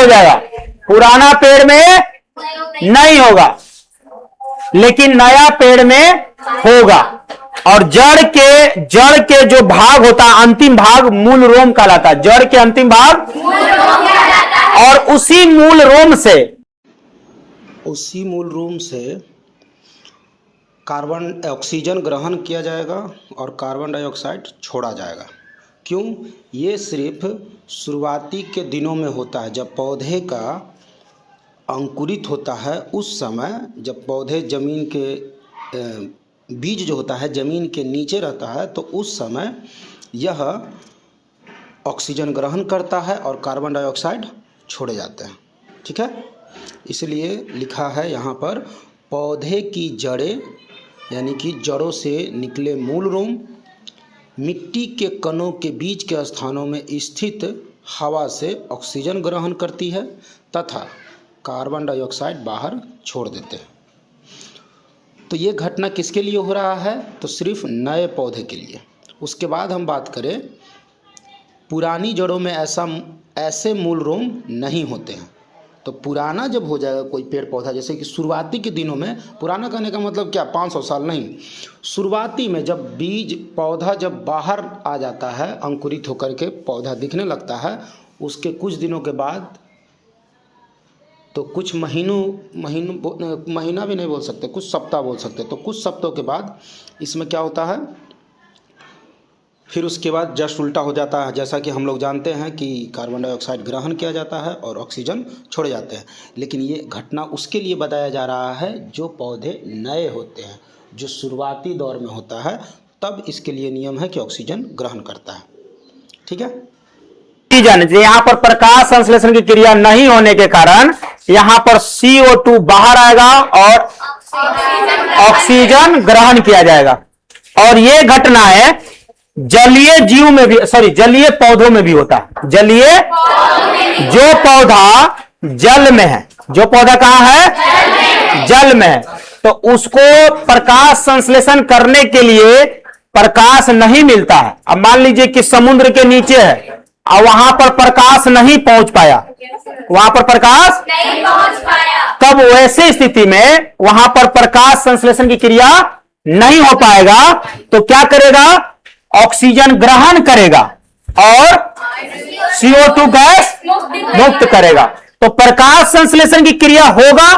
हो जाएगा, पुराना पेड़ में नहीं होगा लेकिन नया पेड़ में होगा। और जड़ के जो भाग होता है, अंतिम भाग मूल रोम कहलाता है। जड़ के अंतिम भाग मूल रोम कहलाता है। और उसी मूल रोम से ऑक्सीजन ग्रहण किया जाएगा और कार्बन डाइऑक्साइड छोड़ा जाएगा। क्यों? ये सिर्फ शुरुआती के दिनों में होता है, जब पौधे का अंकुरित होता है। उस समय जब पौधे जमीन के बीज जो होता है ज़मीन के नीचे रहता है, तो उस समय यह ऑक्सीजन ग्रहण करता है और कार्बन डाइऑक्साइड छोड़े जाते हैं। ठीक है, इसलिए लिखा है यहाँ पर, पौधे की जड़ें यानी कि जड़ों से निकले मूल रोम मिट्टी के कणों के बीच के स्थानों में स्थित हवा से ऑक्सीजन ग्रहण करती है तथा कार्बन डाइऑक्साइड बाहर छोड़ देते हैं। तो ये घटना किसके लिए हो रहा है? तो सिर्फ नए पौधे के लिए। उसके बाद हम बात करें, पुरानी जड़ों में ऐसे मूल रोम नहीं होते हैं। तो पुराना जब हो जाएगा कोई पेड़ पौधा, जैसे कि शुरुआती के दिनों में, पुराना कहने का मतलब क्या 500 साल नहीं, शुरुआती में जब बीज पौधा जब बाहर आ जाता है, अंकुरित होकर के पौधा दिखने लगता है, उसके कुछ दिनों के बाद, तो कुछ महीना भी नहीं बोल सकते, कुछ सप्ताह बोल सकते, तो कुछ सप्ताहों के बाद इसमें क्या होता है, फिर उसके बाद जस्ट उल्टा हो जाता है। जैसा कि हम लोग जानते हैं कि कार्बन डाइऑक्साइड ग्रहण किया जाता है और ऑक्सीजन छोड़े जाते हैं। लेकिन ये घटना उसके लिए बताया जा रहा है जो पौधे नए होते हैं, जो शुरुआती दौर में होता है, तब इसके लिए नियम है कि ऑक्सीजन ग्रहण करता है। ठीक है, यहाँ पर प्रकाश संश्लेषण की क्रिया नहीं होने के कारण यहाँ पर CO2 बाहर आएगा और ऑक्सीजन ग्रहण किया जाएगा। और ये घटना है जलीय जीव में भी, जलीय पौधों में भी होता है। जो पौधा जल में है, जो पौधा कहां है? जल में है, तो उसको प्रकाश संश्लेषण करने के लिए प्रकाश नहीं मिलता है। अब मान लीजिए कि समुद्र के नीचे है और वहां पर प्रकाश नहीं पहुंच पाया, तब वैसे स्थिति में वहां पर प्रकाश संश्लेषण की क्रिया नहीं हो पाएगा। तो क्या करेगा? ऑक्सीजन ग्रहण करेगा और CO2 गैस मुक्त करेगा। तो प्रकाश संश्लेषण की क्रिया होगा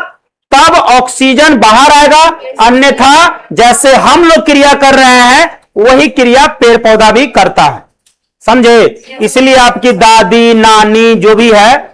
तब ऑक्सीजन बाहर आएगा, अन्यथा जैसे हम लोग क्रिया कर रहे हैं वही क्रिया पेड़ पौधा भी करता है। समझे? इसलिए आपकी दादी नानी जो भी है